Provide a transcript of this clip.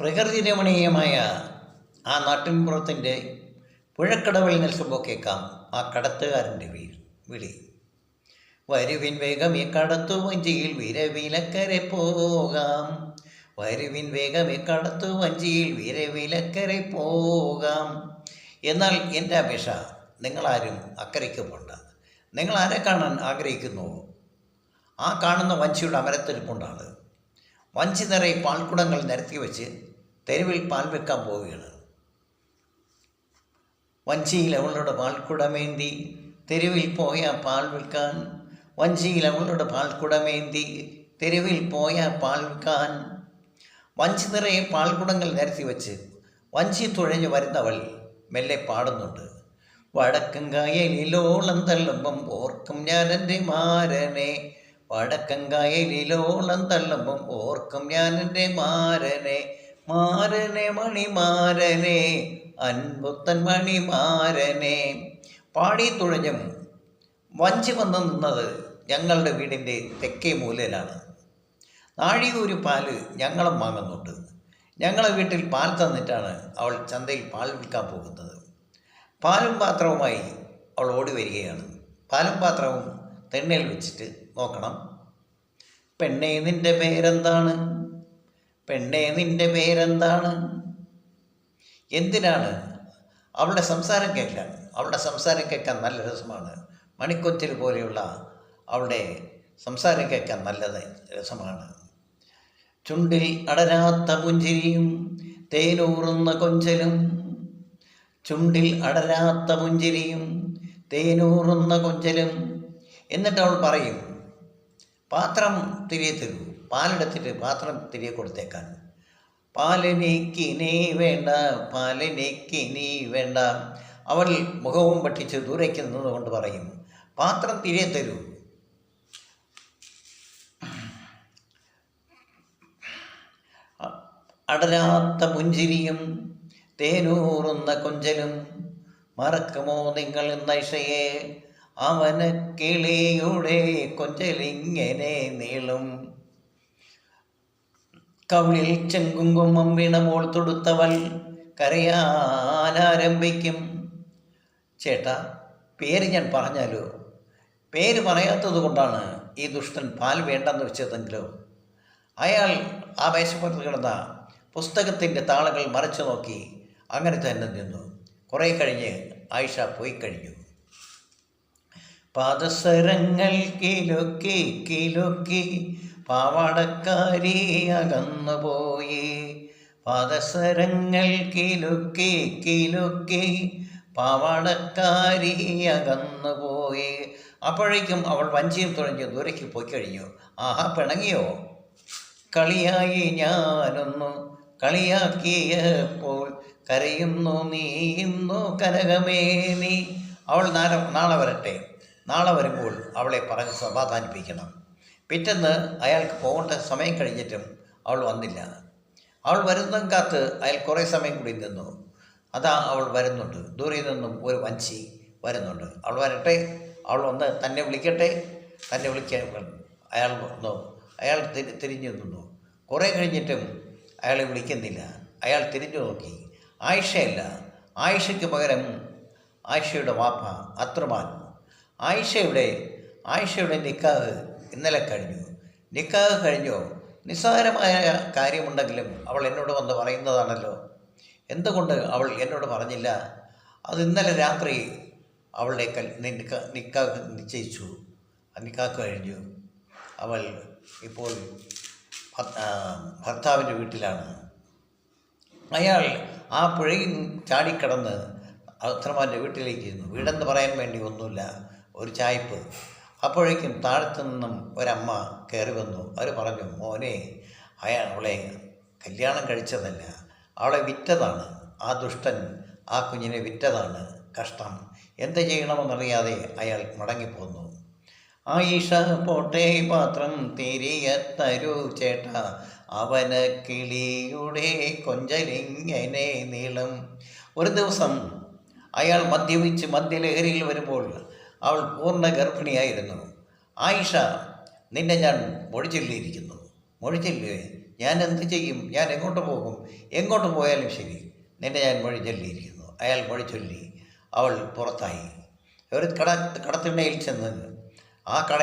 പ്രകൃതി രമണീയമായ ആ നാട്ടിൻപുറത്തിൻ്റെ പുഴക്കടവിൽ നിൽക്കുമ്പോൾ കേൾക്കാം ആ കടത്തുകാരൻ്റെ വിളി. വരുവിൻ വേഗം ഈ കടത്തു വഞ്ചിയിൽ വിരവിലക്കരെ പോകാം. വരുവിൻ വേഗം ഈ കടത്തു വഞ്ചിയിൽ വിരവിലക്കരെ പോകാം. എന്നാൽ എൻ്റെ അപേക്ഷ, നിങ്ങളാരും അക്കരയ്ക്ക് പോണ്ട. നിങ്ങളാരെ കാണാൻ ആഗ്രഹിക്കുന്നുവോ ആ കാണുന്ന വഞ്ചിയുടെ അമരത്തിരിപ്പുണ്ടാണ്. വഞ്ചി നിറയെ പാൽക്കുടങ്ങൾ നിരത്തി വെച്ച് തെരുവിൽ പാൽ വെക്കാൻ പോവുകയാണ്. വഞ്ചിയിൽ അവളുടെ പാൽക്കുടമേന്തി തെരുവിൽ പോയ പാൽ വിൽക്കാൻ. വഞ്ചിയിൽ അവളുടെ പാൽക്കുടമേന്തി തെരുവിൽ പോയ പാൽ വിൽക്കാൻ. വഞ്ചി നിറയെ പാൽക്കുടങ്ങൾ നിരത്തി വെച്ച് വഞ്ചി തുഴഞ്ഞു വരുന്നവൾ മെല്ലെ പാടുന്നുണ്ട്. വടക്കൻ കായലിലോളം തള്ളുമ്പം ഓർക്കും ഞാൻ എൻ്റെ മാരനെ. വടക്കൻ കായലിലോളം തള്ളുമ്പം ഓർക്കും ഞാൻ എൻ്റെ മാരനെ. മാരനെ മണിമാരനെ അൻപുത്തൻ മണിമാരനെ. പാടി തുഴഞ്ഞും വഞ്ചി വന്ന് നിന്നത് ഞങ്ങളുടെ വീടിൻ്റെ തെക്കേ മൂലയിലാണ്. നാഴികയൊരു പാല് ഞങ്ങളും വാങ്ങുന്നുണ്ട്. ഞങ്ങളെ വീട്ടിൽ പാൽ തന്നിട്ടാണ് അവൾ ചന്തയിൽ പാൽ വിൽക്കാൻ പോകുന്നത്. പാലും പാത്രവുമായി അവൾ ഓടി വരികയാണ്. പാലും പാത്രവും തെണ്ണയിൽ വെച്ചിട്ട് നോക്കണം. പെണ്ണേ നിൻ്റെ പേരെന്താണ്? പെണ്ണേ നിൻ്റെ പേരെന്താണ്? എന്തിനാണ്? അവളുടെ സംസാരം കേൾക്കാൻ. അവളുടെ സംസാരം കേൾക്കാൻ നല്ല രസമാണ്. മണിക്കൊച്ചിൽ പോലെയുള്ള അവളുടെ സംസാരം കേൾക്കാൻ നല്ല രസമാണ്. ചുണ്ടിൽ അടരാത്ത പുഞ്ചിരിയും തേനൂറുന്ന കൊഞ്ചലും. ചുണ്ടിൽ അടരാത്ത പുഞ്ചിരിയും തേനൂറുന്ന കൊഞ്ചലും. എന്നിട്ട് അവൾ പറയും, പാത്രം തിരികെ തരൂ. പാലെടുത്തിട്ട് പാത്രം തിരികെ കൊടുത്തേക്കാൻ. പാലിനേക്കിനി വേണ്ട, പാലിനേക്കിനി വേണ്ട. അവൾ മുഖവും പട്ടിച്ച് ദൂരേക്ക് നിന്നുകൊണ്ട് പറയും, പാത്രം തിരികെ തരൂ. അടരാത്ത പുഞ്ചിരിയും തേനൂറുന്ന കൊഞ്ചലും. മറക്കുമോ നിങ്ങൾ നൈഷയെ? അവന കിളിയുടെ കൊഞ്ചലിങ്ങനെ നീളും. കവിളിൽ ചെങ്കുങ്കുമം വീണമോൾ തൊടുത്തവൾ കരയാനാരംഭിക്കും. ചേട്ടാ, പേര് ഞാൻ പറഞ്ഞാലോ? പേര് പറയാത്തത് കൊണ്ടാണ് ഈ ദുഷ്ടൻ പാൽ വേണ്ടെന്ന് വെച്ചതെങ്കിലോ? അയാൾ ആ മേശപ്പുറത്ത് കിടന്ന പുസ്തകത്തിൻ്റെ താളുകൾ മറച്ചു നോക്കി അങ്ങനെ തന്നെ നിന്നു. കുറേ കഴിഞ്ഞ് ആയിഷ പോയി കഴിഞ്ഞു. പാദസരങ്ങൾ കിലുക്കി കിലുക്കി പാവാടക്കാരി അകന്നു പോയി. പാദസരങ്ങൾ കിലുക്കി കിലുക്കി പാവാടക്കാരി അകന്നു പോയി. അപ്പോഴേക്കും അവൾ വഞ്ചിയും തുഴഞ്ഞ് ദൂരേക്ക് പോയി കഴിഞ്ഞു. ആഹാ, പിണങ്ങിയോ? കളിയായി ഞാനൊന്നു കളിയാക്കിയപ്പോൾ കരയുന്നു നീ ഇന്നു കനകമേ നീ. അവൾ നാളെ വരട്ടെ. നാളെ വരുമ്പോൾ അവളെ പറഞ്ഞ് സമാധാനിപ്പിക്കണം. പിറ്റേന്ന് അയാൾക്ക് പോകേണ്ട സമയം കഴിഞ്ഞിട്ടും അവൾ വന്നില്ല. അവൾ വരുന്നതും കാത്ത് അയാൾ കുറേ സമയം കൂടി നിന്നു. അതാ അവൾ വരുന്നുണ്ട്. ദൂരെ നിന്നും ഒരു വഞ്ചി വരുന്നുണ്ട്. അവൾ വരട്ടെ, അവൾ വന്ന് തന്നെ വിളിക്കട്ടെ. തന്നെ വിളിക്കാൻ അയാൾ വന്നു. അയാൾ തിരിഞ്ഞു നിന്നു. കുറേ കഴിഞ്ഞിട്ടും അയാളെ വിളിക്കുന്നില്ല. അയാൾ തിരിഞ്ഞു നോക്കി. ആയിഷയല്ല. ആയിഷയ്ക്ക് പകരം ആയിഷയുടെ വാപ്പ അത്രമാൻ. ആയിഷയുടെ നിക്കാഹ് ഇന്നലെ കഴിഞ്ഞു. നിക്കാഹ് കഴിഞ്ഞോ? നിസ്സാരമായ കാര്യമുണ്ടെങ്കിലും അവൾ എന്നോട് വന്ന് പറയുന്നതാണല്ലോ. എന്തുകൊണ്ട് അവൾ എന്നോട് പറഞ്ഞില്ല? അത് ഇന്നലെ രാത്രി അവളുടെ നിക്കാഹ് നിശ്ചയിച്ചു. നിക്കാഹ് കഴിഞ്ഞു. അവൾ ഇപ്പോൾ ഭർത്താവിൻ്റെ വീട്ടിലാണ്. അയാൾ ആ പുഴയിൽ ചാടിക്കടന്ന് അത്രമാൻ്റെ വീട്ടിലേക്ക് ഇരുന്നു. വീടെന്ന് പറയാൻ വേണ്ടി ഒന്നുമില്ല, ഒരു ചായ്പ്. അപ്പോഴേക്കും താഴത്തു നിന്നും ഒരമ്മ കയറി വന്നു. അവർ പറഞ്ഞു, മോനെ, അവളെ കല്യാണം കഴിച്ചതല്ല, അവളെ വിറ്റതാണ്. ആ ദുഷ്ടൻ ആ കുഞ്ഞിനെ വിറ്റതാണ്. കഷ്ടം. എന്ത് ചെയ്യണമെന്നറിയാതെ അയാൾ മടങ്ങിപ്പോന്നു. ആയിഷ പോട്ടെ, പാത്രം തിരികെ തരൂ ചേട്ടാ, അവന കിളിയുടെ കൊഞ്ചലിങ്ങനെ നീളും. ഒരു ദിവസം അയാൾ മദ്യപിച്ച് മദ്യലഹരിയിൽ വരുമ്പോൾ അവൾ പൂർണ്ണ ഗർഭിണിയായിരുന്നു. ആയിഷ, നിന്നെ ഞാൻ മൊഴി ചൊല്ലിയിരിക്കുന്നു. മൊഴി ചൊല്ലുകയെ? ഞാൻ എന്ത് ചെയ്യും? ഞാൻ എങ്ങോട്ട് പോകും? എങ്ങോട്ട് പോയാലും ശരി, നിന്നെ ഞാൻ മൊഴി ചൊല്ലിയിരിക്കുന്നു. അയാൾ മൊഴി ചൊല്ലി. അവൾ പുറത്തായി. ഒരു കടത്തിണ്ണയിൽ ചെന്ന് ആ കട